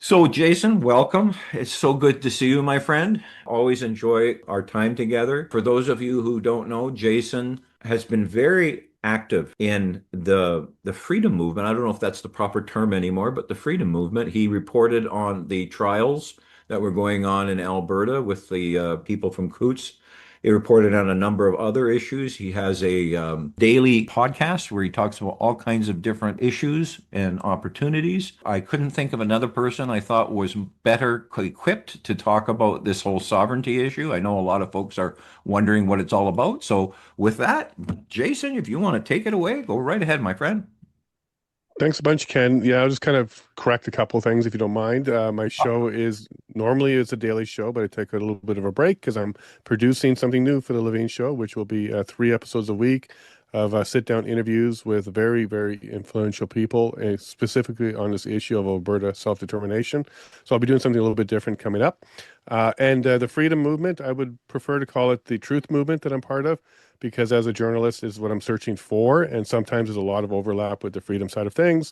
So, Jason, welcome. It's so good to see you, my friend. Always enjoy our time together. For those of you who don't know, Jason has been very active in the freedom movement. I don't know if that's the proper term anymore, but the freedom movement. He reported on the trials that were going on in Alberta with the people from Coots. He reported on a number of other issues. He has a daily podcast where he talks about all kinds of different issues and opportunities. I couldn't think of another person I thought was better equipped to talk about this whole sovereignty issue. I know a lot of folks are wondering what it's all about. So, with that, Jason, if you want to take it away, go right ahead, my friend. Thanks a bunch, Ken. Yeah, I'll just kind of correct a couple of things if you don't mind. My show is normally it's a daily show, but I take a little bit of a break because I'm producing something new for the Lavigne Show, which will be 3 episodes a week of sit-down interviews with very, very influential people, specifically on this issue of Alberta self-determination. So I'll be doing something a little bit different coming up. And the freedom movement, I would prefer to call it the truth movement that I'm part of, because as a journalist is what I'm searching for. And sometimes there's a lot of overlap with the freedom side of things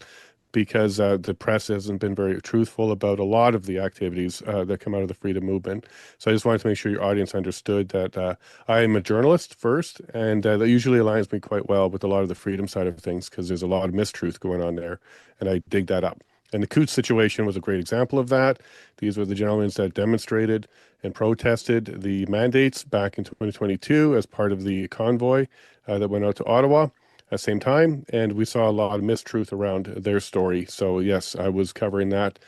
because the press hasn't been very truthful about a lot of the activities that come out of the freedom movement. So I just wanted to make sure your audience understood that I am a journalist first, and that usually aligns me quite well with a lot of the freedom side of things because there's a lot of mistruth going on there, and I dig that up. And the Coots situation was a great example of that. These were the gentlemen that demonstrated and protested the mandates back in 2022 as part of the convoy that went out to Ottawa at the same time. And we saw a lot of mistruth around their story. So, yes, I was covering that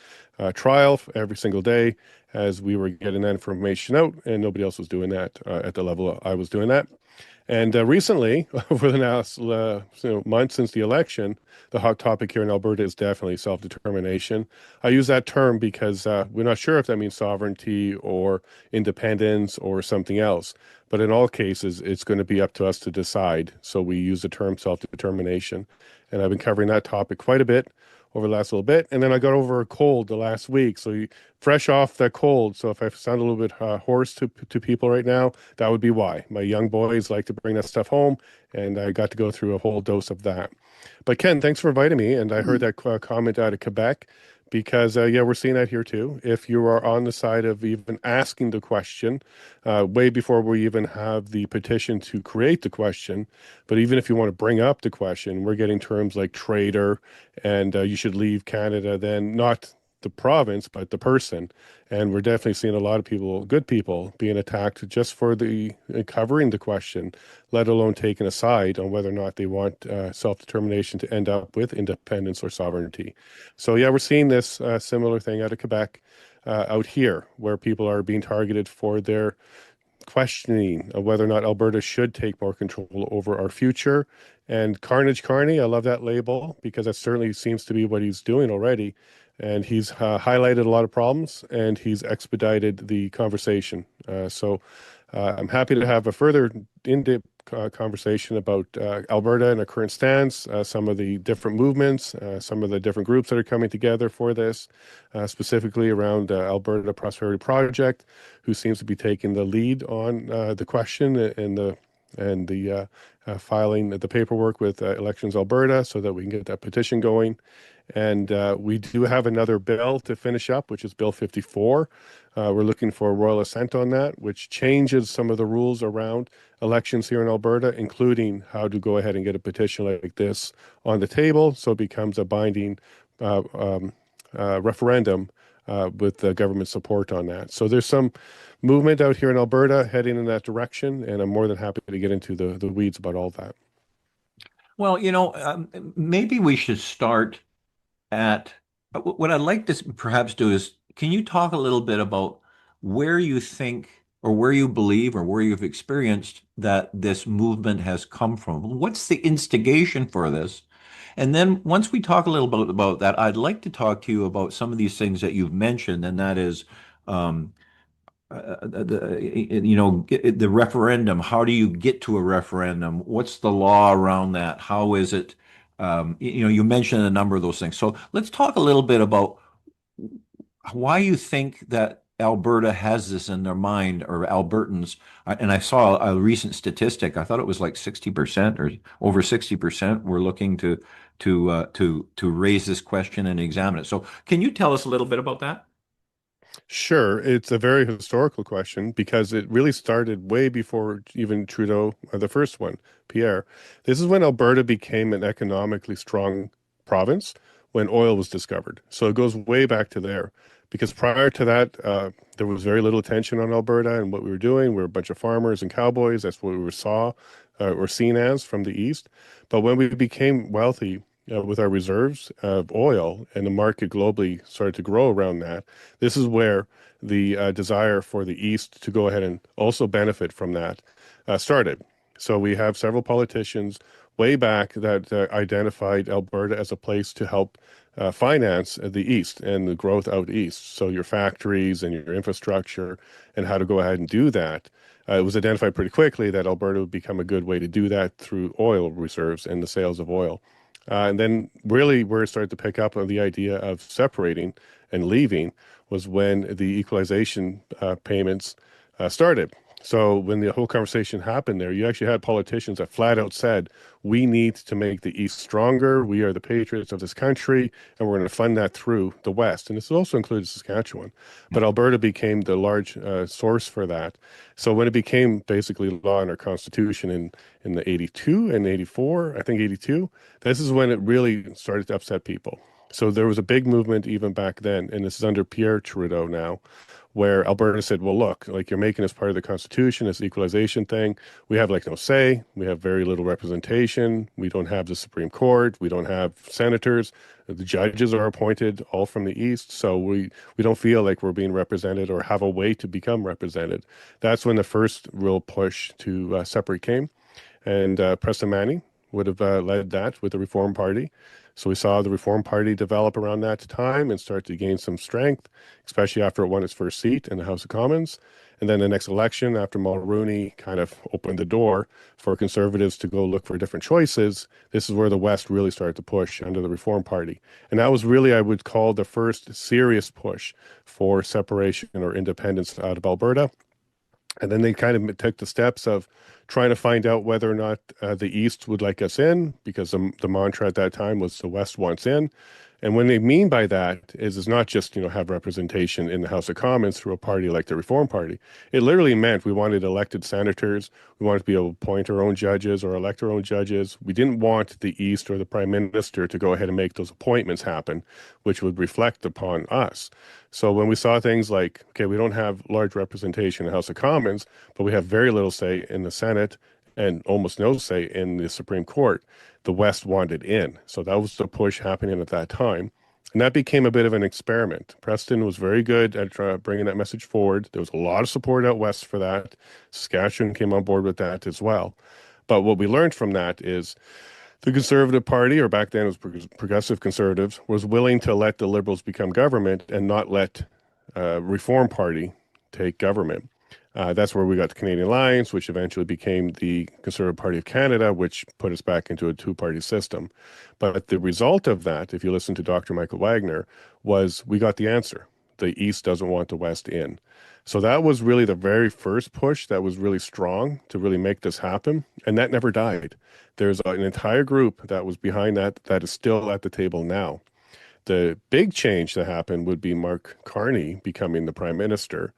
trial every single day as we were getting that information out, and nobody else was doing that at the level I was doing that. And recently, over the last month since the election, the hot topic here in Alberta is definitely self-determination. I use that term because we're not sure if that means sovereignty or independence or something else. But in all cases, it's going to be up to us to decide. So we use the term self-determination. And I've been covering that topic quite a bit over the last little bit. And then I got over a cold the last week. So fresh off that cold. So if I sound a little bit hoarse to people right now, that would be why. My young boys like to bring that stuff home, and I got to go through a whole dose of that. But Ken, thanks for inviting me. And I heard that comment out of Quebec because, yeah, we're seeing that here too. If you are on the side of even asking the question, way before we even have the petition to create the question, but even if you want to bring up the question, we're getting terms like traitor and you should leave Canada, then not the province, but the person. And we're definitely seeing a lot of people, good people, being attacked just for the covering the question, let alone taking a side on whether or not they want self-determination to end up with independence or sovereignty. So yeah, we're seeing this similar thing out of Quebec, out here, where people are being targeted for their questioning of whether or not Alberta should take more control over our future. And Carnage Carney, I love that label because that certainly seems to be what he's doing already. And he's highlighted a lot of problems and he's expedited the conversation. So I'm happy to have a further in-depth conversation about Alberta and our current stance, some of the different movements, some of the different groups that are coming together for this, specifically around Alberta Prosperity Project, who seems to be taking the lead on the question and the filing the paperwork with Elections Alberta so that we can get that petition going. And we do have another bill to finish up, which is Bill 54. We're looking for a royal assent on that, which changes some of the rules around elections here in Alberta, including how to go ahead and get a petition like this on the table so it becomes a binding uh, um, referendum with the government support on that. So there's some movement out here in Alberta heading in that direction, and I'm more than happy to get into the weeds about all that. Well, maybe we should start at what I'd like to perhaps do is can you talk a little bit about where you think or where you believe or where you've experienced that this movement has come from? What's the instigation for this? And then once we talk a little bit about that, I'd like to talk to you about some of these things that you've mentioned, and that is um, the referendum. How do you get to a referendum? What's the law around that? How is it? You mentioned a number of those things. So let's talk a little bit about why you think that Alberta has this in their mind, or Albertans. And I saw a recent statistic. I thought it was like 60% or over 60% were looking to raise this question and examine it. So, can you tell us a little bit about that? Sure, it's a very historical question because it really started way before even Trudeau, the first one, Pierre. This is when Alberta became an economically strong province when oil was discovered. So it goes way back to there. Because prior to that, there was very little attention on Alberta and what we were doing. We were a bunch of farmers and cowboys. That's what we were saw or seen as from the east. But when we became wealthy with our reserves of oil and the market globally started to grow around that, this is where the desire for the East to go ahead and also benefit from that started. So we have several politicians way back that identified Alberta as a place to help finance the East and the growth out East. So your factories and your infrastructure and how to go ahead and do that. It was identified pretty quickly that Alberta would become a good way to do that through oil reserves and the sales of oil. And then really where it started to pick up on the idea of separating and leaving was when the equalization payments started. So when the whole conversation happened there, you actually had politicians that flat out said, we need to make the East stronger. We are the patriots of this country, and we're going to fund that through the West. And this also included Saskatchewan. But Alberta became the large source for that. So when it became basically law in our Constitution in the 82 and 84, I think 82, this is when it really started to upset people. So there was a big movement even back then, and this is under Pierre Trudeau now, where Alberta said, well, look, like you're making us part of the Constitution, this equalization thing. We have like no say. We have very little representation. We don't have the Supreme Court. We don't have senators. The judges are appointed all from the East. So we don't feel like we're being represented or have a way to become represented. That's when the first real push to separate came. And Preston Manning would have led that with the Reform Party. So we saw the Reform Party develop around that time and start to gain some strength, especially after it won its first seat in the House of Commons. And then the next election, after Mulroney kind of opened the door for Conservatives to go look for different choices, this is where the West really started to push under the Reform Party. And that was really, I would call, the first serious push for separation or independence out of Alberta. And then they kind of took the steps of trying to find out whether or not the East would like us in, because the mantra at that time was the West wants in. And what they mean by that is not just, have representation in the House of Commons through a party like the Reform Party. It literally meant we wanted elected senators. We wanted to be able to appoint our own judges or elect our own judges. We didn't want the East or the Prime Minister to go ahead and make those appointments happen, which would reflect upon us. So when we saw things like, okay, we don't have large representation in the House of Commons, but we have very little say in the Senate and almost no say in the Supreme Court, the West wanted in. So that was the push happening at that time. And that became a bit of an experiment. Preston was very good at bringing that message forward. There was a lot of support out West for that. Saskatchewan came on board with that as well. But what we learned from that is the Conservative Party, or back then it was Progressive Conservatives, was willing to let the Liberals become government and not let Reform Party take government. That's where we got the Canadian Alliance, which eventually became the Conservative Party of Canada, which put us back into a two-party system. But the result of that, if you listen to Dr. Michael Wagner, was we got the answer. The East doesn't want the West in. So that was really the very first push that was really strong to really make this happen. And that never died. There's an entire group that was behind that that is still at the table now. The big change that happened would be Mark Carney becoming the prime minister.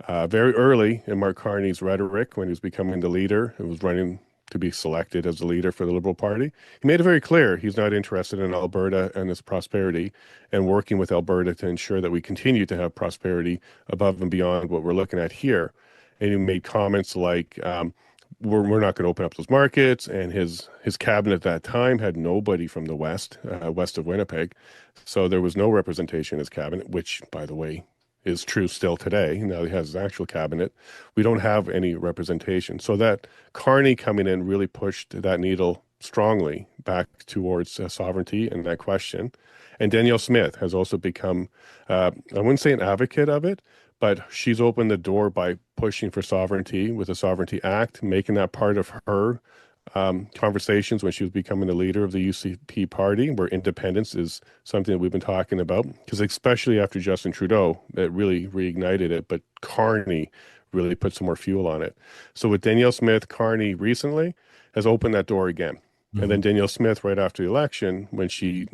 Very early in Mark Carney's rhetoric, when he was becoming the leader, he was running to be selected as the leader for the Liberal Party, he made it very clear he's not interested in Alberta and its prosperity and working with Alberta to ensure that we continue to have prosperity above and beyond what we're looking at here. And he made comments like, we're not going to open up those markets. And his cabinet at that time had nobody from the West, west of Winnipeg. So there was no representation in his cabinet, which, by the way, is true still today. Now he has his actual cabinet. We don't have any representation. So that Carney coming in really pushed that needle strongly back towards sovereignty and that question. And Danielle Smith has also become, I wouldn't say an advocate of it, but she's opened the door by pushing for sovereignty with the Sovereignty Act, making that part of her conversations when she was becoming the leader of the UCP party, where independence is something that we've been talking about. Because especially after Justin Trudeau, it really reignited it. But Carney really put some more fuel on it. So with Danielle Smith, Carney recently has opened that door again. And Mhm. then Danielle Smith, right after the election, when she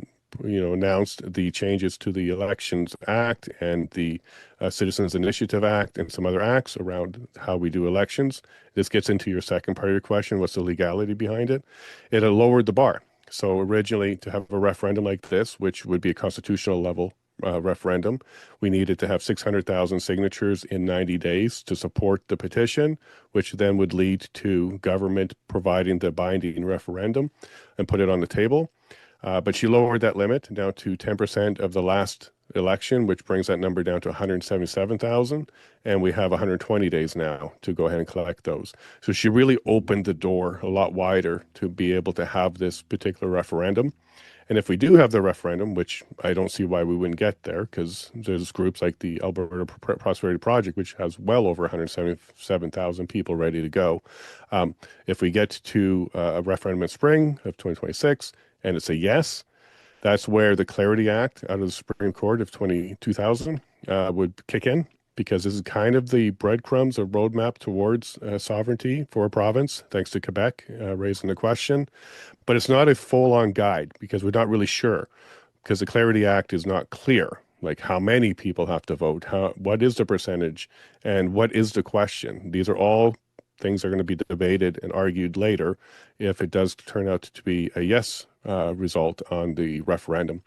announced the changes to the Elections Act and the Citizens Initiative Act and some other acts around how we do elections. This gets into your second part of your question, what's the legality behind it? It lowered the bar. So originally, to have a referendum like this, which would be a constitutional level referendum, we needed to have 600,000 signatures in 90 days to support the petition, which then would lead to government providing the binding referendum and put it on the table. But she lowered that limit down to 10% of the last election, which brings that number down to 177,000. And we have 120 days now to go ahead and collect those. So she really opened the door a lot wider to be able to have this particular referendum. And if we do have the referendum, which I don't see why we wouldn't get there, because there's groups like the Alberta Prosperity Project, which has well over 177,000 people ready to go. If we get to a referendum in spring of 2026 and it's a yes, that's where the Clarity Act out of the Supreme Court of 2000 would kick in, because this is kind of the breadcrumbs, a roadmap towards sovereignty for a province, thanks to Quebec raising the question. But it's not a full-on guide because we're not really sure, because the Clarity Act is not clear, like how many people have to vote, what is the percentage, and what is the question. These are all things that are going to be debated and argued later if it does turn out to be a yes result on the referendum.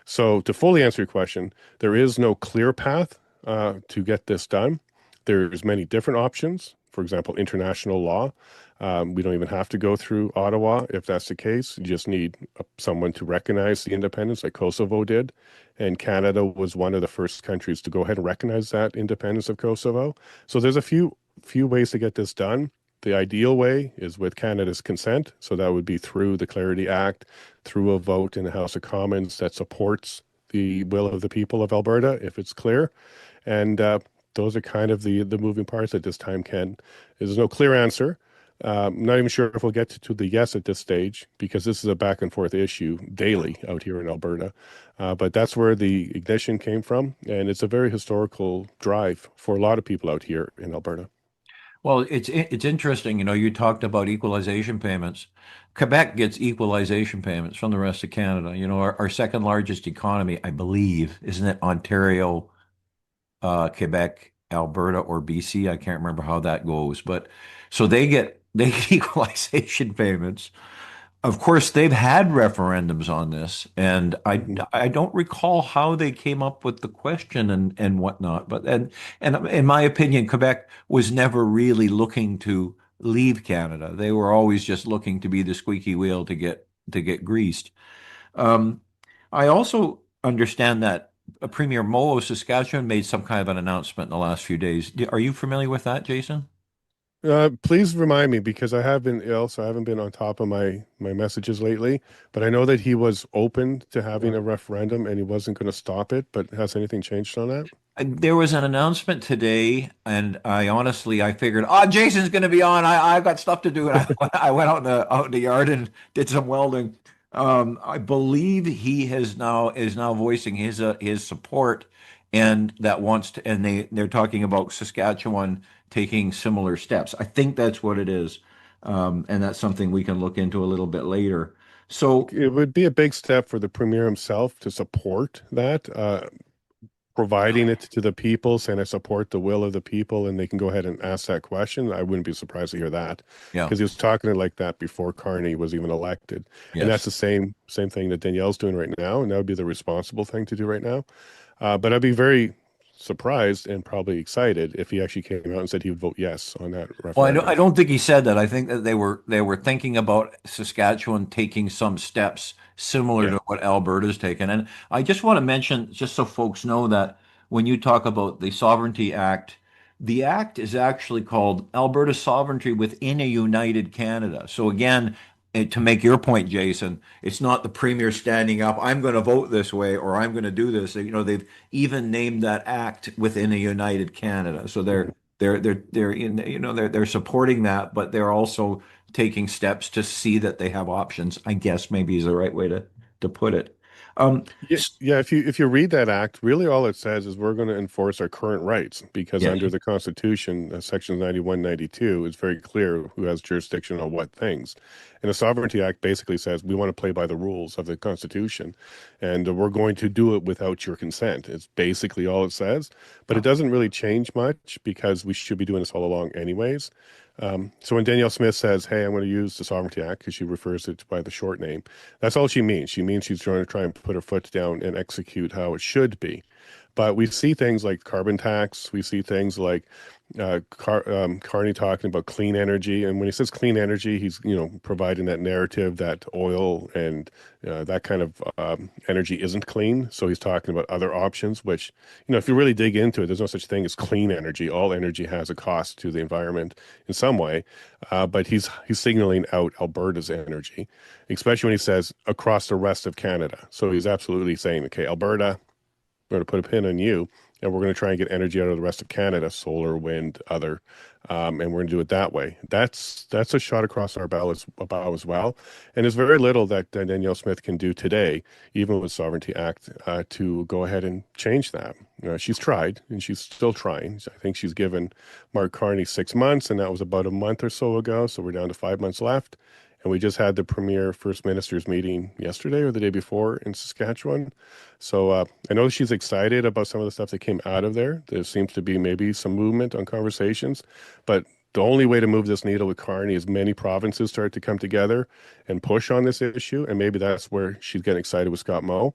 So to fully answer your question, there is no clear path to get this done. There's many different options. For example, international law. We don't even have to go through Ottawa if that's the case. You just need someone to recognize the independence like Kosovo did. And Canada was one of the first countries to go ahead and recognize that independence of Kosovo. So there's a few ways to get this done. The ideal way is with Canada's consent. So that would be through the Clarity Act, through a vote in the House of Commons that supports the will of the people of Alberta, if it's clear. And those are kind of the moving parts at this time, Ken. There's no clear answer. I'm not even sure if we'll get to the yes at this stage, because this is a back and forth issue daily out here in Alberta. But that's where the ignition came from. And it's a very historical drive for a lot of people out here in Alberta. Well, it's interesting. You talked about equalization payments. Quebec gets equalization payments from the rest of Canada. Our second largest economy, I believe, isn't it Ontario, Quebec, Alberta, or BC? I can't remember how that goes, but so they get equalization payments. Of course, they've had referendums on this, and I Mhm. I don't recall how they came up with the question and whatnot. But and in my opinion, Quebec was never really looking to leave Canada. They were always just looking to be the squeaky wheel to get greased. Um, I also understand that Premier Moe of Saskatchewan made some kind of an announcement in the last few days. Are you familiar with that, Jason? Please remind me, because I have been ill, so I haven't been on top of my messages lately. But I know that he was open to having a referendum and he wasn't going to stop it. But has anything changed on that? There was an announcement today, and I figured, oh, Jason's going to be on. I've got stuff to do, and I went out in the yard and did some welding. I believe he is now voicing his support, and that wants to, and they're talking about Saskatchewan taking similar steps. I think that's what it is, and that's something we can look into a little bit later. So It would be a big step for the premier himself to support that, providing it to the people, saying I support the will of the people, and they can go ahead and ask that question. I wouldn't be surprised to hear that, yeah, because he was talking like that before Carney was even elected. And that's yes. the same thing that Danielle's doing right now, and that would be the responsible thing to do right now. But I'd be very surprised and probably excited if he actually came out and said he would vote yes on that Well, I referendum. don't think he said that. I think that they were thinking about Saskatchewan taking some steps similar Yeah. to what Alberta's taken. And I just want to mention, just so folks know, that when you talk about the Sovereignty Act, the act is actually called Alberta Sovereignty within a United Canada. So again, to make your point, Jason, it's not the premier standing up, I'm going to vote this way or I'm going to do this. They've even named that act within a United Canada. So they're Mhm. they're they're they're in they're supporting that, but they're also taking steps to see that they have options, I guess maybe is the right way to put it. Um, Yeah, yeah. If you read that act, really all it says is we're going to enforce our current rights because yes. under the Constitution, Section 91, 92, it's very clear who has jurisdiction on what things. And the Sovereignty Act basically says we want to play by the rules of the Constitution, and we're going to do it without your consent. It's basically all it says, but Yeah. it doesn't really change much because we should be doing this all along anyways. So when Danielle Smith says, "Hey, I'm going to use the Sovereignty Act," because she refers it by the short name, that's all she means. She means she's trying to try and put her foot down and execute how it should be. But we see things like carbon tax. We see things like Carney talking about clean energy. And when he says clean energy, he's providing that narrative that oil and that kind of energy isn't clean. So he's talking about other options, which if you really dig into it, there's no such thing as clean energy. All energy has a cost to the environment in some way. But he's signaling out Alberta's energy, especially when he says across the rest of Canada. So he's absolutely saying, okay, Alberta, we're going to put a pin on you, and we're going to try and get energy out of the rest of Canada, solar, wind, other, and we're going to do it that way. That's a shot across our bow as well. And there's very little that Danielle Smith can do today, even with Sovereignty Act, to go ahead and change that. She's tried, and she's still trying. I think she's given Mark Carney 6 months, and that was about a month or so ago. So we're down to 5 months left. And we just had the premier First Ministers meeting yesterday or the day before in Saskatchewan. So I know she's excited about some of the stuff that came out of there. There seems to be maybe some movement on conversations, but the only way to move this needle with Carney is many provinces start to come together and push on this issue. And maybe that's where she's getting excited with Scott Moe.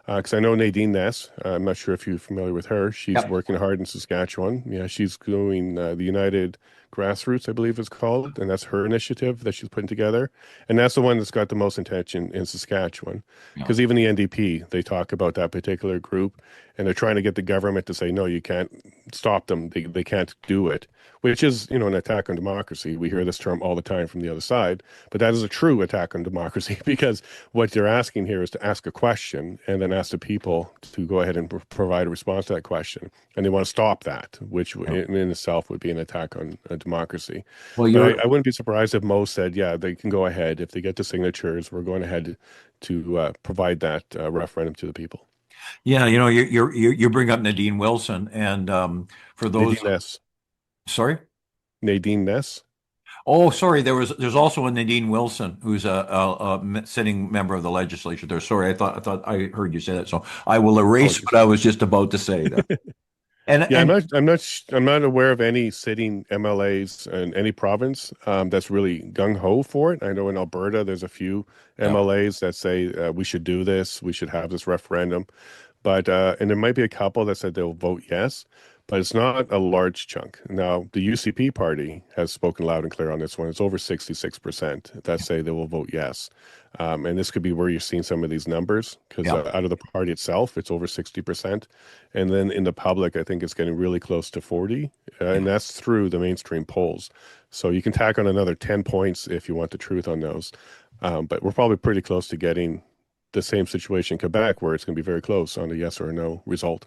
Because I know Nadine Ness, I'm not sure if you're familiar with her. She's Yep. working hard in Saskatchewan. Yeah, she's doing the United Grassroots, I believe it's called, and that's her initiative that she's putting together. And that's the one that's got the most attention in Saskatchewan. Yeah. Because even the NDP, they talk about that particular group, and they're trying to get the government to say, no, you can't stop them. They can't do it, which is, an attack on democracy. We hear this term all the time from the other side, but that is a true attack on democracy because what they're asking here is to ask a question and then ask the people to go ahead and provide a response to that question. And they want to stop that, which Yeah. in itself would be an attack on democracy. Well, But you're I wouldn't be surprised if Mo said, yeah, they can go ahead. If they get the signatures, we're going ahead to provide that referendum to the people. yeah, you bring up Nadine Wilson, and for those, Nadine Ness. sorry. Nadine Ness. Oh, sorry. There's also a Nadine Wilson who's a sitting member of the legislature there. Sorry, I thought I heard you say that. So I will erase Apologies. what I was just about to say there. And Yeah, and I'm not aware of any sitting MLAs in any province that's really gung ho for it. I know in Alberta, there's a few yeah, MLAs that say we should do this, we should have this referendum, but and there might be a couple that said they'll vote yes, but it's not a large chunk. Now, the UCP party has spoken loud and clear on this one. It's over 66% that say they will vote yes. And this could be where you're seeing some of these numbers because yeah, out of the party itself, it's over 60%. And then in the public, I think it's getting really close to 40, yeah. and that's through the mainstream polls. So you can tack on another 10 points if you want the truth on those. But we're probably pretty close to getting the same situation in Quebec where it's going to be very close on a yes or a no result.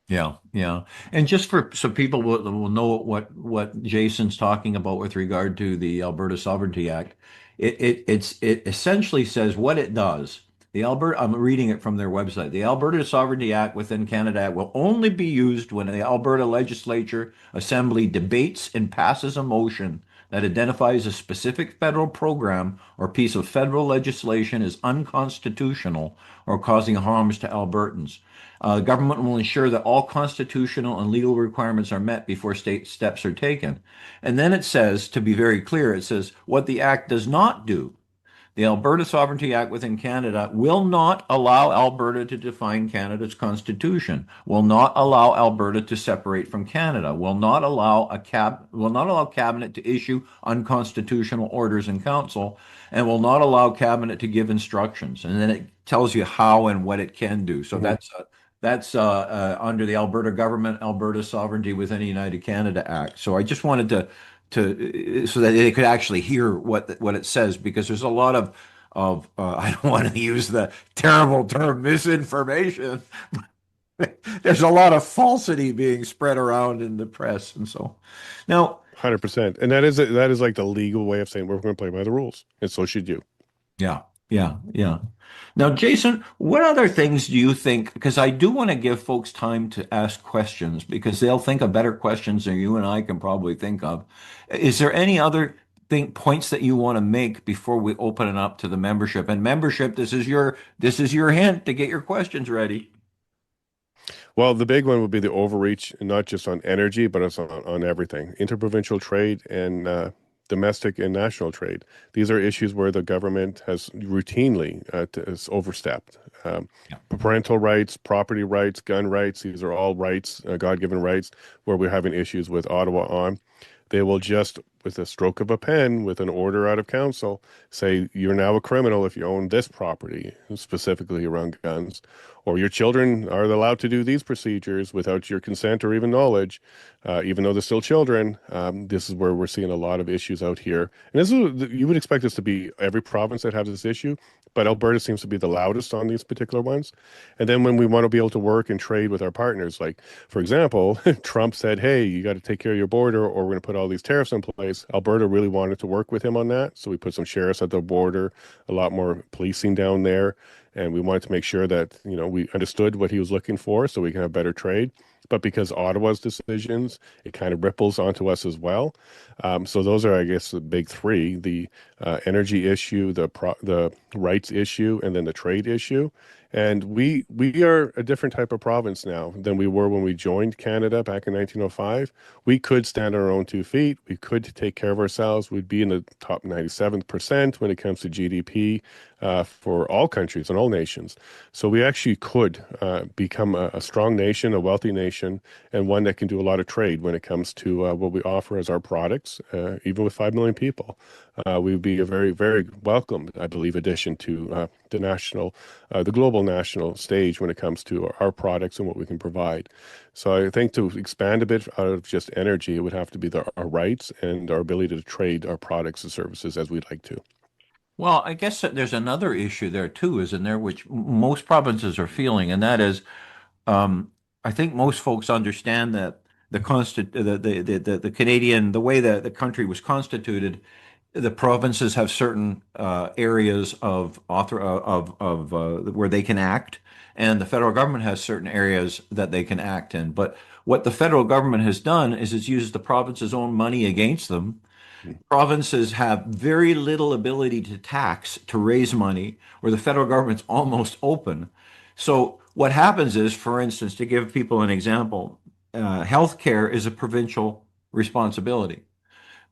Yeah, yeah. And just for so people will know what Jason's talking about with regard to the Alberta Sovereignty Act, it essentially says what it does. The Alberta, I'm reading it from their website. The Alberta Sovereignty Act within Canada will only be used when the Alberta Legislature Assembly debates and passes a motion that identifies a specific federal program or piece of federal legislation as unconstitutional or causing harms to Albertans. The government will ensure that all constitutional and legal requirements are met before state steps are taken. And then it says, to be very clear, it says what the act does not do. The Alberta Sovereignty Act within Canada will not allow Alberta to define Canada's constitution, will not allow Alberta to separate from Canada, will not allow cabinet to issue unconstitutional orders in council, and will not allow cabinet to give instructions. And then it tells you how and what it can do. So Mhm. that's under the Alberta government, Alberta Sovereignty within the United Canada Act. So I just wanted to so that they could actually hear what it says because there's a lot of I don't want to use the terrible term misinformation. There's a lot of falsity being spread around in the press, and so now. 100%. And that is like the legal way of saying we're going to play by the rules, and so should you. Yeah, yeah, yeah. Now, Jason, what other things do you think? Because I do want to give folks time to ask questions because they'll think of better questions than you and I can probably think of. Is there any other points that you want to make before we open it up to the membership? And membership, this is your hint to get your questions ready. Well, the big one would be the overreach, and not just on energy, but it's on everything. Interprovincial trade and domestic and national trade. These are issues where the government has routinely has overstepped. Um, Yeah. Parental rights, property rights, gun rights, these are all rights, God-given rights, where we're having issues with Ottawa on. They will just, with a stroke of a pen, with an order out of council, say you're now a criminal if you own this property, specifically around guns, or your children are allowed to do these procedures without your consent or even knowledge, even though they're still children. This is where we're seeing a lot of issues out here. And this is, you would expect this to be every province that has this issue, but Alberta seems to be the loudest on these particular ones. And then when we want to be able to work and trade with our partners, like, for example, Trump said, hey, you got to take care of your border or we're going to put all these tariffs in place. Alberta really wanted to work with him on that. So we put some sheriffs at the border, a lot more policing down there. And we wanted to make sure that, we understood what he was looking for so we can have better trade. But because Ottawa's decisions, it kind of ripples onto us as well. So those are, I guess, the big three: the energy issue, the rights issue, and then the trade issue. And we are a different type of province now than we were when we joined Canada back in 1905. We could stand on our own 2 feet. We could take care of ourselves. We'd be in the top 97th percent when it comes to GDP for all countries and all nations. So we actually could become a strong nation, a wealthy nation, and one that can do a lot of trade when it comes to what we offer as our products, even with 5 million people. We would be a very, very welcome, I believe, addition to the global national stage when it comes to our products and what we can provide. So I think to expand a bit out of just energy, it would have to be our rights and our ability to trade our products and services as we'd like to. Well, I guess that there's another issue there too, isn't there, which most provinces are feeling, and that is, I think most folks understand that the Canadian, the way that the country was constituted, the provinces have certain areas of where they can act, and the federal government has certain areas that they can act in. But what the federal government has done is it's used the province's own money against them. Provinces have very little ability to tax, to raise money, where the federal government's almost open. So what happens is, for instance, to give people an example, healthcare is a provincial responsibility.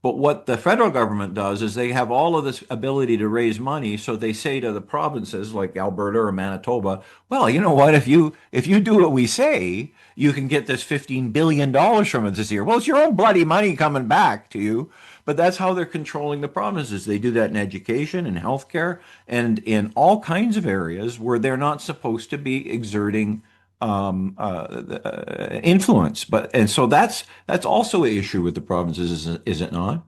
But what the federal government does is they have all of this ability to raise money, so they say to the provinces like Alberta or Manitoba, well, you know what, if you do what we say, you can get this $15 billion from us this year. Well, it's your own bloody money coming back to you. But that's how they're controlling the provinces. They do that in education, in healthcare, and in all kinds of areas where they're not supposed to be exerting influence. And so that's also an issue with the provinces, is it not?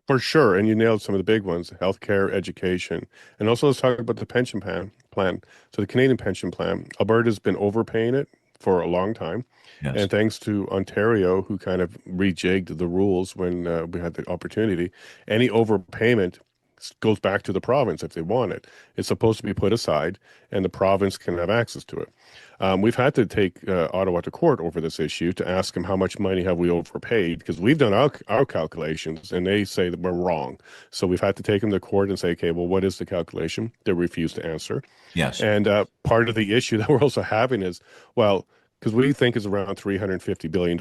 For sure. And you nailed some of the big ones: healthcare, education. And also let's talk about the pension plan. So the Canadian pension plan, Alberta's been overpaying it for a long time. Yes. And thanks to Ontario, who kind of rejigged the rules when we had the opportunity, any overpayment goes back to the province if they want it. It's supposed to be put aside, and the province can have access to it. We've had to take Ottawa to court over this issue to ask them how much money have we overpaid, because we've done our calculations and they say that we're wrong. So we've had to take them to court and say, okay, well, what is the calculation? They refuse to answer. Yes. And part of the issue that we're also having is, well, because we think is around $350 billion.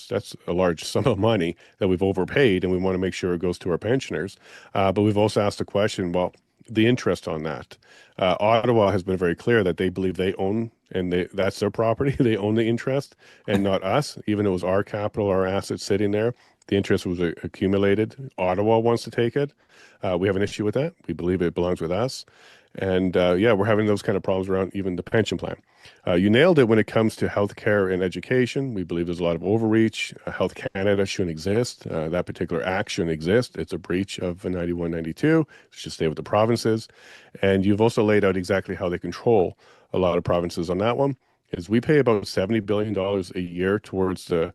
That's a large sum of money that we've overpaid, and we want to make sure it goes to our pensioners. But we've also asked the question, well, the interest on that. Ottawa has been very clear that they believe they own, and that's their property. They own the interest and not us, even though it was our capital, our assets sitting there. The interest was accumulated. Ottawa wants to take it. We have an issue with that. We believe it belongs with us. And yeah, we're having those kind of problems around even the pension plan. You nailed it when it comes to healthcare and education. We believe there's a lot of overreach. Health Canada shouldn't exist. That particular act shouldn't exist. It's a breach of 91, 92. It should stay with the provinces. And you've also laid out exactly how they control a lot of provinces on that one. Is we pay about $70 billion a year towards the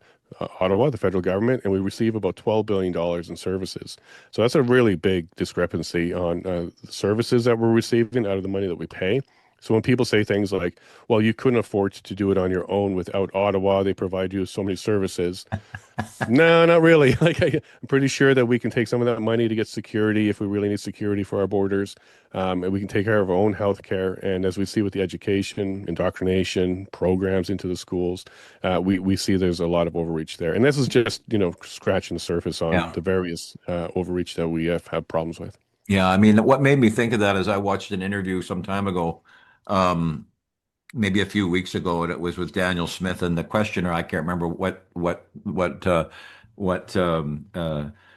Ottawa, the federal government, and we receive about $12 billion in services. So that's a really big discrepancy on the services that we're receiving out of the money that we pay. So when people say things like, well, you couldn't afford to do it on your own without Ottawa, they provide you with so many services. No, not really. I'm pretty sure that we can take some of that money to get security if we really need security for our borders, and we can take care of our own health care. And as we see with the education, indoctrination programs into the schools, we see there's a lot of overreach there. And this is just, scratching the surface on Yeah. the various overreach that we have had problems with. Yeah. I mean, what made me think of that is I watched an interview some time ago, um, maybe a few weeks ago, and it was with Daniel Smith, and the questioner, I can't remember what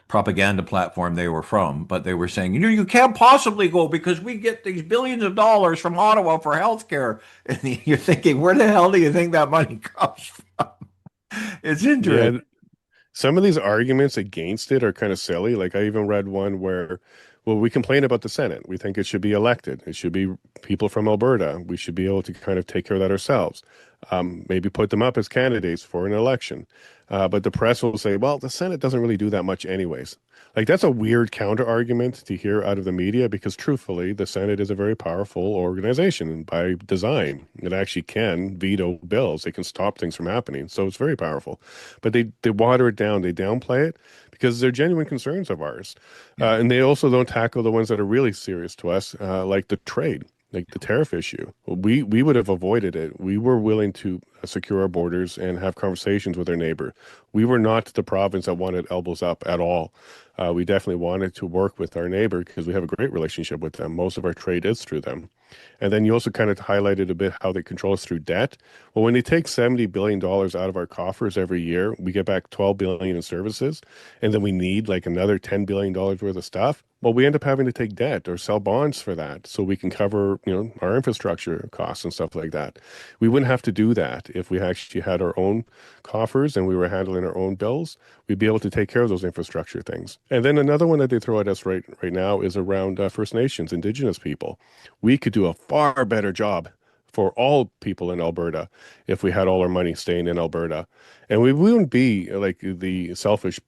propaganda platform they were from, but they were saying, you can't possibly go because we get these billions of dollars from Ottawa for healthcare. And you're thinking, where the hell do you think that money comes from? It's interesting. Yeah, some of these arguments against it are kind of silly. Like I even read one where, well, we complain about the Senate. We think it should be elected. It should be people from Alberta. We should be able to kind of take care of that ourselves. Maybe put them up as candidates for an election. But the press will say, well, the Senate doesn't really do that much anyways. Like that's a weird counter argument to hear out of the media because truthfully, the Senate is a very powerful organization by design. It actually can veto bills. It can stop things from happening. So it's very powerful. But they water it down. They downplay it because they're genuine concerns of ours. Yeah. And they also don't tackle the ones that are really serious to us, like the trade, like the tariff issue. We would have avoided it. We were willing to secure our borders and have conversations with our neighbor. We were not the province that wanted elbows up at all. We definitely wanted to work with our neighbor because we have a great relationship with them. Most of our trade is through them. And then you also kind of highlighted a bit how they control us through debt. Well, when they take $70 billion out of our coffers every year, we get back $12 billion in services, and then we need like another $10 billion worth of stuff. Well, we end up having to take debt or sell bonds for that so we can cover, our infrastructure costs and stuff like that. We wouldn't have to do that if we actually had our own coffers and we were handling our own bills. We'd be able to take care of those infrastructure things. And then another one that they throw at us right now is around First Nations, Indigenous people. We could do a far better job for all people in Alberta if we had all our money staying in Alberta. And we wouldn't be like the selfish,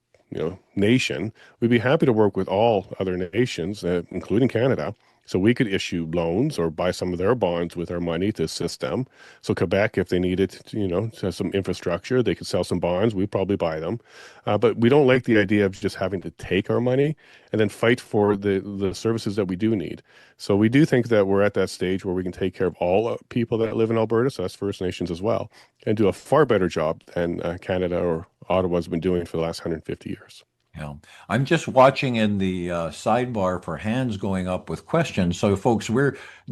nation. We'd be happy to work with all other nations, including Canada. So we could issue loans or buy some of their bonds with our money to assist them. So Quebec, if they needed, to have some infrastructure, they could sell some bonds. We'd probably buy them. But we don't like the idea of just having to take our money and then fight for the services that we do need. So we do think that we're at that stage where we can take care of all people that live in Alberta, so that's First Nations as well, and do a far better job than Canada or Ottawa's been doing for the last 150 years. Yeah. I'm just watching in the sidebar for hands going up with questions. So, folks,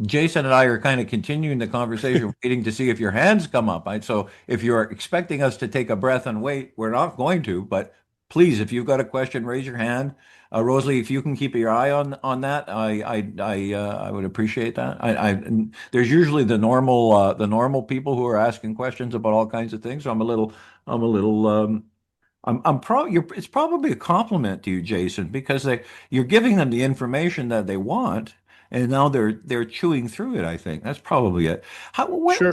Jason and I are kind of continuing the conversation, waiting to see if your hands come up. So, if you're expecting us to take a breath and wait, we're not going to. But please, if you've got a question, raise your hand. Rosalie, if you can keep your eye on that, I would appreciate that. And there's usually the normal people who are asking questions about all kinds of things. So it's probably a compliment to you, Jason, because you're giving them the information that they want, and now they're chewing through it. I think that's probably it. Sure.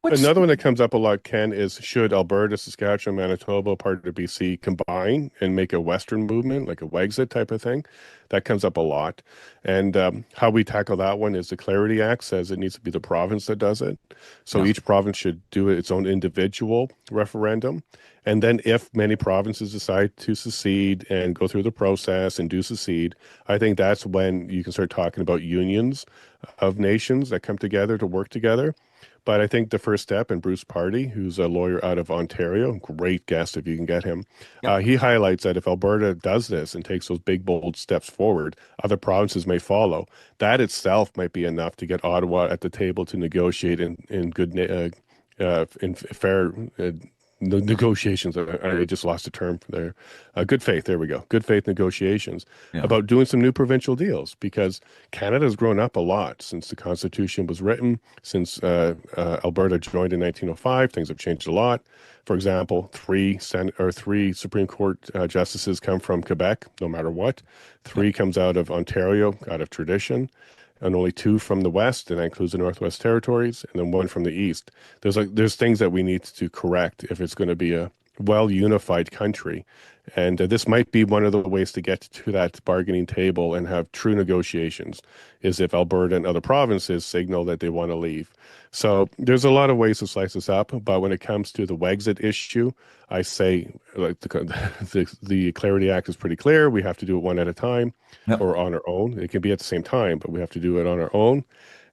What's Another one that comes up a lot, Ken, is should Alberta, Saskatchewan, Manitoba, part of BC combine and make a Western movement, like a Wexit type of thing? That comes up a lot. And how we tackle that one is the Clarity Act says it needs to be the province that does it. So yeah, each province should do its own individual referendum. And then if many provinces decide to secede and go through the process and do secede, I think that's when you can start talking about unions of nations that come together to work together. But I think the first step, and Bruce Pardy, who's a lawyer out of Ontario, great guest if you can get him, yeah, he highlights that if Alberta does this and takes those big, bold steps forward, other provinces may follow. That itself might be enough to get Ottawa at the table to negotiate in fair the negotiations. I just lost the term there. Good faith. There we go. Good faith negotiations yeah. about doing some new provincial deals because Canada has grown up a lot since the Constitution was written, since Alberta joined in 1905. Things have changed a lot. For example, three Supreme Court justices come from Quebec, no matter what. Three comes out of Ontario, out of tradition, and only two from the West, and that includes the Northwest Territories, and then one from the East. There's things that we need to correct if it's going to be a well unified country. And this might be one of the ways to get to that bargaining table and have true negotiations, is if Alberta and other provinces signal that they want to leave. So there's a lot of ways to slice this up, but when it comes to the Wexit issue, I say like the Clarity Act is pretty clear. We have to do it one at a time Yep. or on our own. It can be at the same time, but we have to do it on our own.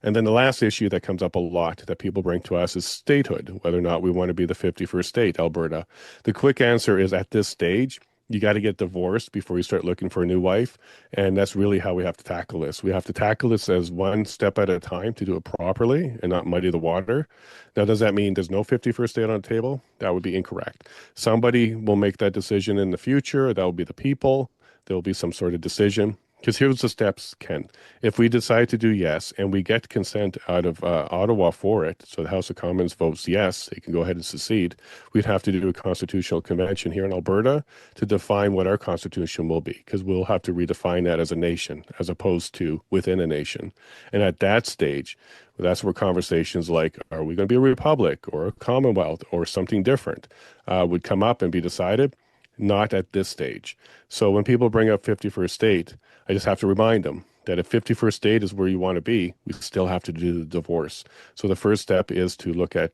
And then the last issue that comes up a lot that people bring to us is statehood, whether or not we want to be the 51st state, Alberta. The quick answer is at this stage, you got to get divorced before you start looking for a new wife. And that's really how we have to tackle this. We have to tackle this as one step at a time to do it properly and not muddy the water. Now, does that mean there's no 51st state on the table? That would be incorrect. Somebody will make that decision in the future. That will be the people. There will be some sort of decision. Because here's the steps, Ken. If we decide to do yes, and we get consent out of Ottawa for it, so the House of Commons votes yes, they can go ahead and secede, we'd have to do a constitutional convention here in Alberta to define what our constitution will be, because we'll have to redefine that as a nation, as opposed to within a nation. And at that stage, that's where conversations like, are we going to be a republic or a commonwealth or something different, would come up and be decided. Not at this stage. So when people bring up 51st state, I just have to remind them that if 51st state is where you want to be, we still have to do the divorce. So the first step is to look at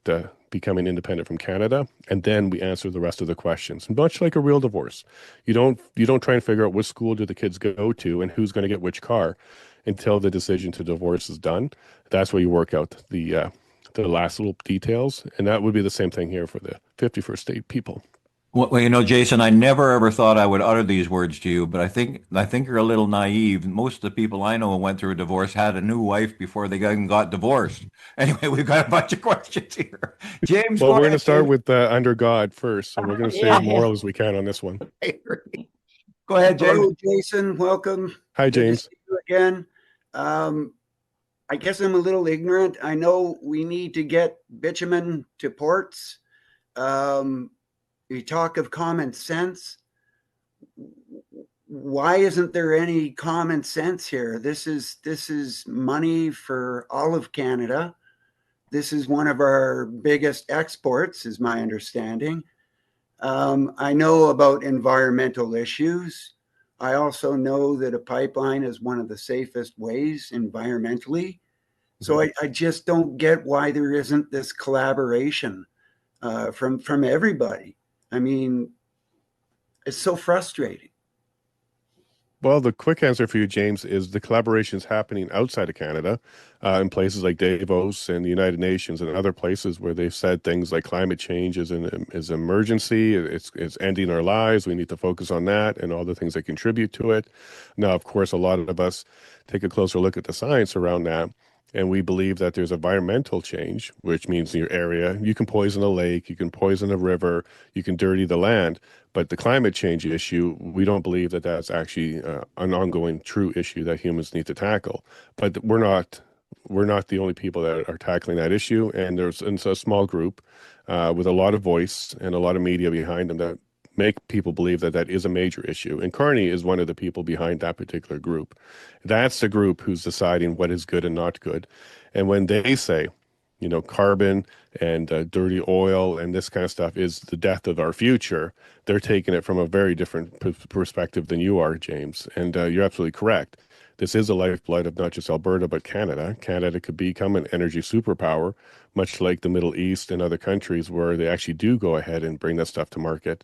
becoming independent from Canada, and then we answer the rest of the questions. Much like a real divorce, you don't try and figure out which school do the kids go to and who's going to get which car until the decision to divorce is done. That's where you work out the last little details, and that would be the same thing here for the 51st state people. Well, Jason, I never ever thought I would utter these words to you, but I think you're a little naive. Most of the people I know who went through a divorce had a new wife before they even got divorced. Anyway, we've got a bunch of questions here. James, Well, go we're going to ahead, start James. with under God first, so we're going to stay as Yeah. moral as we can on this one. Go ahead, James. Hello, Jason. Welcome. Hi, Good to James. see you again. I guess I'm a little ignorant. I know we need to get bitumen to ports. We talk of common sense. Why isn't there any common sense here? This is money for all of Canada. This is one of our biggest exports, is my understanding. I know about environmental issues. I also know that a pipeline is one of the safest ways environmentally. So I just don't get why there isn't this collaboration from everybody. I mean, it's so frustrating. Well, the quick answer for you, James, is the collaboration is happening outside of Canada, in places like Davos and the United Nations and other places where they've said things like climate change is an emergency, it's ending our lives. We need to focus on that and all the things that contribute to it. Now, of course, a lot of us take a closer look at the science around that. And we believe that there's environmental change, which means in your area, you can poison a lake, you can poison a river, you can dirty the land. But the climate change issue, we don't believe that that's actually an ongoing true issue that humans need to tackle. But we're not the only people that are tackling that issue. And it's a small group with a lot of voice and a lot of media behind them that make people believe that that is a major issue. And Carney is one of the people behind that particular group. That's the group who's deciding what is good and not good. And when they say, carbon and dirty oil and this kind of stuff is the death of our future, they're taking it from a very different perspective than you are, James. And you're absolutely correct. This is a lifeblood of not just Alberta, but Canada. Canada could become an energy superpower, much like the Middle East and other countries where they actually do go ahead and bring that stuff to market.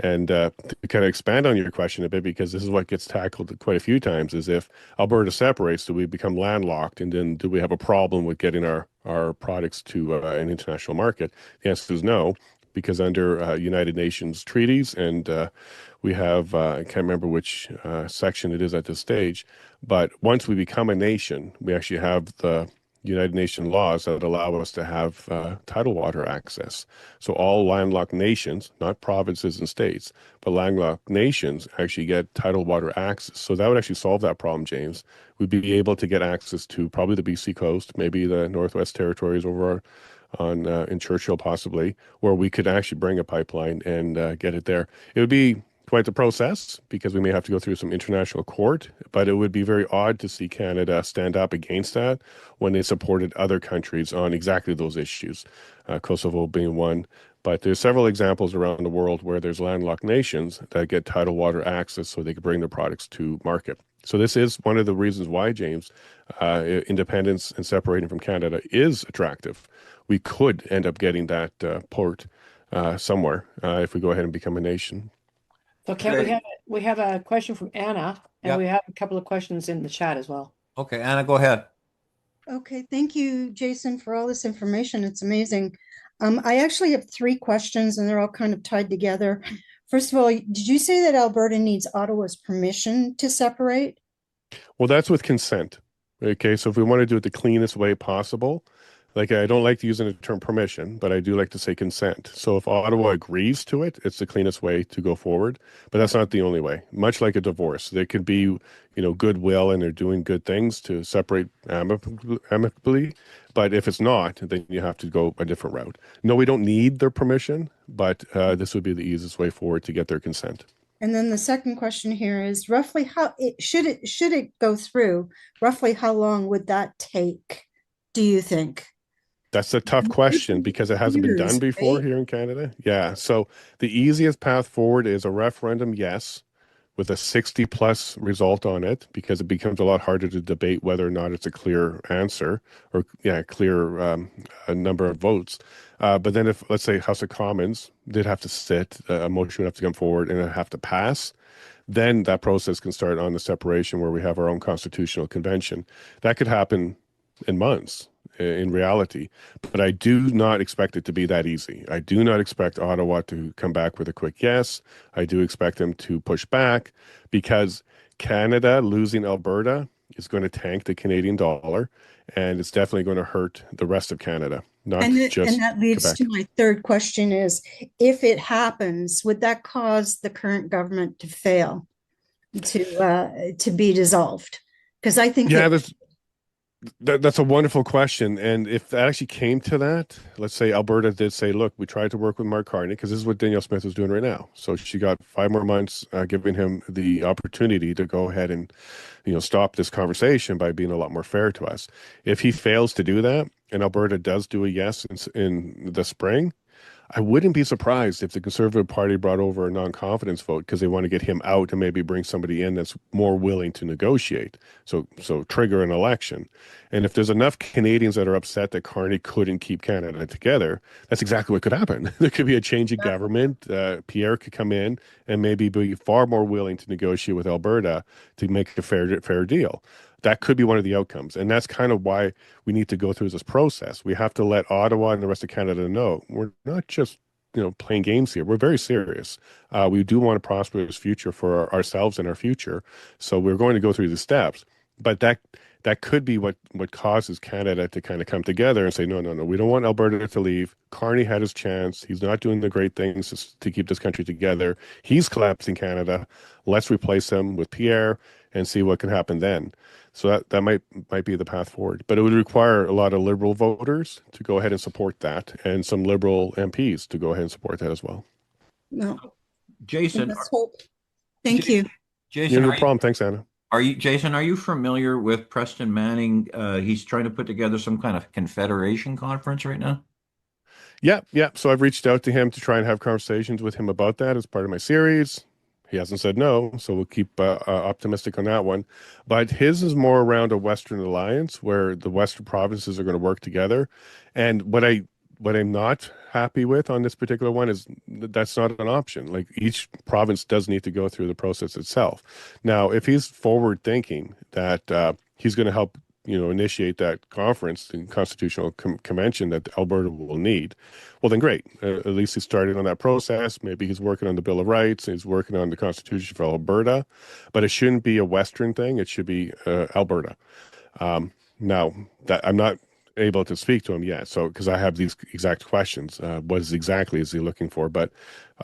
And to kind of expand on your question a bit, because this is what gets tackled quite a few times, is if Alberta separates, do we become landlocked? And then do we have a problem with getting our products to an international market? The answer is no, because under United Nations treaties, and we have, I can't remember which section it is at this stage, but once we become a nation, we actually have the United Nations laws that allow us to have tidal water access. So all landlocked nations, not provinces and states, but landlocked nations actually get tidal water access. So that would actually solve that problem, James. We'd be able to get access to probably the BC coast, maybe the Northwest Territories over on in Churchill possibly, where we could actually bring a pipeline and get it there. It would be quite the process because we may have to go through some international court, but it would be very odd to see Canada stand up against that when they supported other countries on exactly those issues, Kosovo being one. But there's several examples around the world where there's landlocked nations that get tidal water access so they can bring their products to market. So this is one of the reasons why, James, independence and separating from Canada is attractive. We could end up getting that port somewhere if we go ahead and become a nation. So Ken, we have a question from Anna, and Yeah. we have a couple of questions in the chat as well. Okay, Anna, go ahead. Okay, thank you, Jason, for all this information. It's amazing. I actually have 3 questions, and they're all kind of tied together. First of all, did you say that Alberta needs Ottawa's permission to separate? Well, that's with consent. Okay, so if we want to do it the cleanest way possible, like I don't like to use the term permission, but I do like to say consent. So if Ottawa agrees to it, it's the cleanest way to go forward. But that's not the only way. Much like a divorce, there could be, you know, goodwill and they're doing good things to separate amicably. But if it's not, then you have to go a different route. No, we don't need their permission, but this would be the easiest way forward to get their consent. And then the second question here is roughly should it go through, roughly how long would that take, do you think? That's a tough question because it hasn't been done before here in Canada. Yeah. So the easiest path forward is a referendum, yes, with a 60+ result on it, because it becomes a lot harder to debate whether or not it's a clear answer or clear a number of votes. But then if, let's say, House of Commons did have to sit, a motion would have to come forward and it have to pass, then that process can start on the separation where we have our own constitutional convention. That could happen in months in reality, but I do not expect it to be that easy. I do not expect Ottawa to come back with a quick yes. I do expect them to push back because Canada losing Alberta is going to tank the Canadian dollar, and it's definitely going to hurt the rest of Canada, not just And that leads Quebec. to my third question is, if it happens, would that cause the current government to fail, to be dissolved? Because I think that's a wonderful question. And if that actually came to that, let's say Alberta did say, look, we tried to work with Mark Carney, because this is what Danielle Smith is doing right now. So she got 5 more months, giving him the opportunity to go ahead and, you know, stop this conversation by being a lot more fair to us. If he fails to do that and Alberta does do a yes in the spring, I wouldn't be surprised if the Conservative Party brought over a non-confidence vote because they want to get him out and maybe bring somebody in that's more willing to negotiate. So trigger an election. And if there's enough Canadians that are upset that Carney couldn't keep Canada together, that's exactly what could happen. There could be a change in government. Pierre could come in and maybe be far more willing to negotiate with Alberta to make a fair deal. That could be one of the outcomes. And that's kind of why we need to go through this process. We have to let Ottawa and the rest of Canada know we're not just, you know, playing games here. We're very serious. We do want a prosperous future for ourselves and our future. So we're going to go through the steps. But that could be what causes Canada to kind of come together and say, no, we don't want Alberta to leave. Carney had his chance. He's not doing the great things to keep this country together. He's collapsing Canada. Let's replace him with Pierre and see what can happen then. So that might be the path forward. But it would require a lot of Liberal voters to go ahead and support that, and some Liberal MPs to go ahead and support that as well. no. Jason, Let's hope. Thank you. Jason, No problem. Thanks, Anna. Jason, are you familiar with Preston Manning? He's trying to put together some kind of confederation conference right now. Yeah. So I've reached out to him to try and have conversations with him about that as part of my series. He hasn't said no, so we'll keep optimistic on that one. But his is more around a Western alliance where the Western provinces are going to work together. And what I'm not happy with on this particular one is that's not an option. Like, each province does need to go through the process itself. Now, if he's forward thinking that he's going to help, you know, initiate that conference, the constitutional convention that Alberta will need, well, then great. At least he's started on that process. Maybe he's working on the Bill of Rights. He's working on the Constitution for Alberta, but it shouldn't be a Western thing. It should be Alberta. Now, that I'm not able to speak to him yet, so because I have these exact questions. What exactly is he looking for? But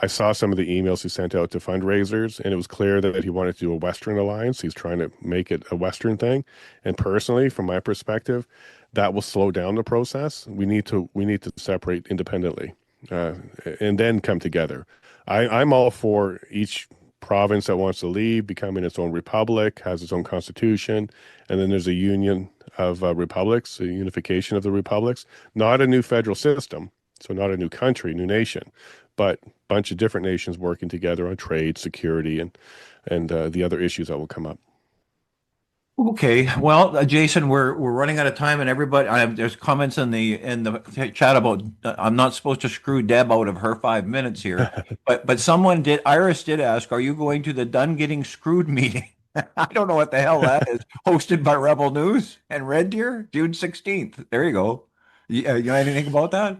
I saw some of the emails he sent out to fundraisers, and it was clear that he wanted to do a Western alliance. He's trying to make it a Western thing. And personally, from my perspective, that will slow down the process. We need to separate independently and then come together. I'm all for each province that wants to leave becoming its own republic, has its own constitution, and then there's a union of republics, a unification of the republics, not a new federal system, So not a new country, new nation, but a bunch of different nations working together on trade, security, and the other issues that will come up. Okay, well, Jason, we're running out of time, and everybody, there's comments in the chat about I'm not supposed to screw Deb out of her 5 minutes here, but someone did, Iris did ask, are you going to the Done Getting Screwed meeting? I don't know what the hell that is. Hosted by Rebel News and Red Deer, June 16th. There you go. You know anything about that?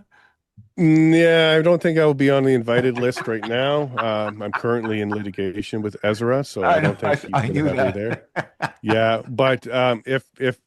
Yeah, I don't think I will be on the invited list right now. I'm currently in litigation with Ezra, so I don't think he's I going to knew have me there. Yeah, but if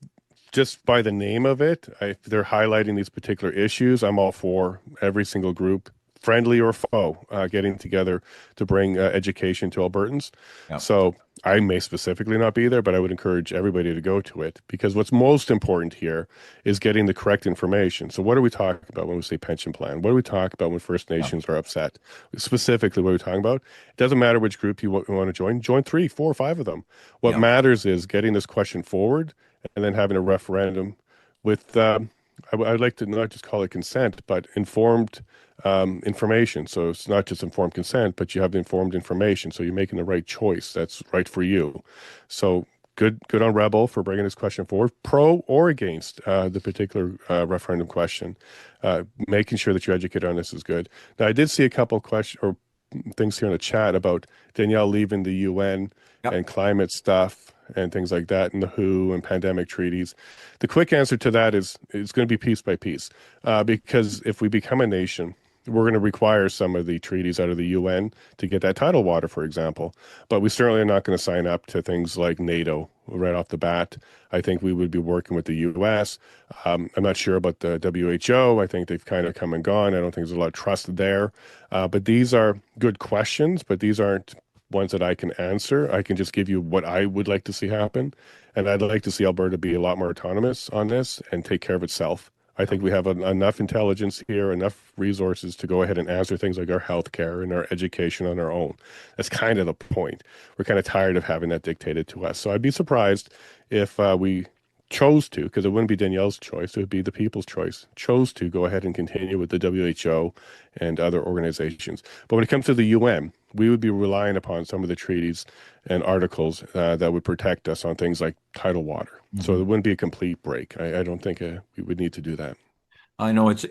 just by the name of it, if they're highlighting these particular issues, I'm all for every single group, friendly or foe, getting together to bring education to Albertans. Yeah. So I may specifically not be there, but I would encourage everybody to go to it, because what's most important here is getting the correct information. So what are we talking about when we say pension plan? What do we talk about when First Nations are upset? Specifically, what are we talking about? It doesn't matter which group you want to join. Join 3, 4, 5 of them. What matters is getting this question forward and then having a referendum with, I'd like to not just call it consent, but informed information. So it's not just informed consent, but you have the informed information. So you're making the right choice that's right for you. So good on Rebel for bringing this question forward, pro or against the particular referendum question. Making sure that you educate on this is good. Now, I did see a couple of questions or things here in the chat about Danielle leaving the UN and climate stuff and things like that, and the WHO and pandemic treaties. The quick answer to that is it's going to be piece by piece, because if we become a nation, we're going to require some of the treaties out of the UN to get that tidal water, for example. But we certainly are not going to sign up to things like NATO right off the bat. I think we would be working with the US. I'm not sure about the WHO. I think they've kind of come and gone. I don't think there's a lot of trust there. But these are good questions, but these aren't ones that I can answer. I can just give you what I would like to see happen. And I'd like to see Alberta be a lot more autonomous on this and take care of itself. I think we have enough intelligence here, enough resources to go ahead and answer things like our healthcare and our education on our own. That's kind of the point. We're kind of tired of having that dictated to us. So I'd be surprised if we chose to, because it wouldn't be Danielle's choice, it would be the people's choice, chose to go ahead and continue with the WHO and other organizations. But when it comes to the UN, we would be relying upon some of the treaties and articles that would protect us on things like tidal water. Mm-hmm. So it wouldn't be a complete break. I don't think we would need to do that. I know it's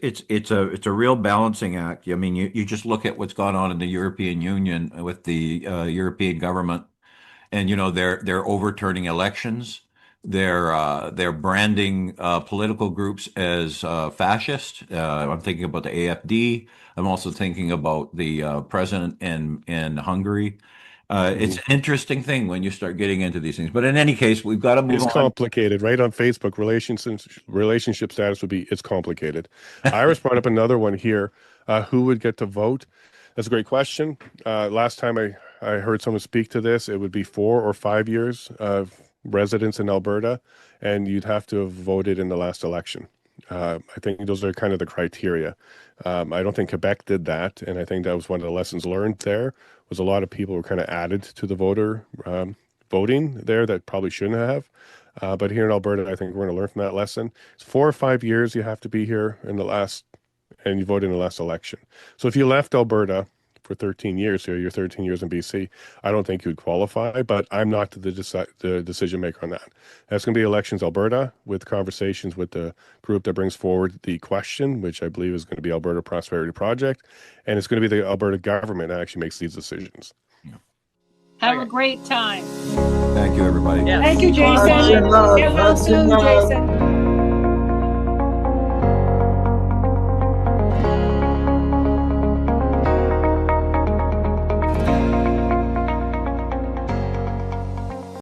a real balancing act. I mean, you just look at what's gone on in the European Union with the European government, and they're overturning elections. They're branding political groups as fascist. I'm thinking about the AfD. I'm also thinking about the president in Hungary. It's an interesting thing when you start getting into these things. But in any case, we've got to move on. It's complicated, right? On Facebook, relationship status would be, it's complicated. Iris brought up another one here. Who would get to vote? That's a great question. Last time I heard someone speak to this, it would be 4 or 5 years of residence in Alberta, and you'd have to have voted in the last election. I think those are kind of the criteria. I don't think Quebec did that, and I think that was one of the lessons learned there, was a lot of people were kind of added to the voter voting there that probably shouldn't have. But here in Alberta, I think we're going to learn from that lesson. It's 4 or 5 years you have to be here and you vote in the last election. So if you left Alberta for 13 years here, you're 13 years in BC, I don't think you'd qualify, but I'm not the decision maker on that. That's going to be Elections Alberta, with conversations with the group that brings forward the question, which I believe is going to be Alberta Prosperity Project, and it's going to be the Alberta government that actually makes these decisions. Have a great time. Thank you, everybody. Thank you, Jason. Hugs and love. Get well Hugs and soon, love. Jason.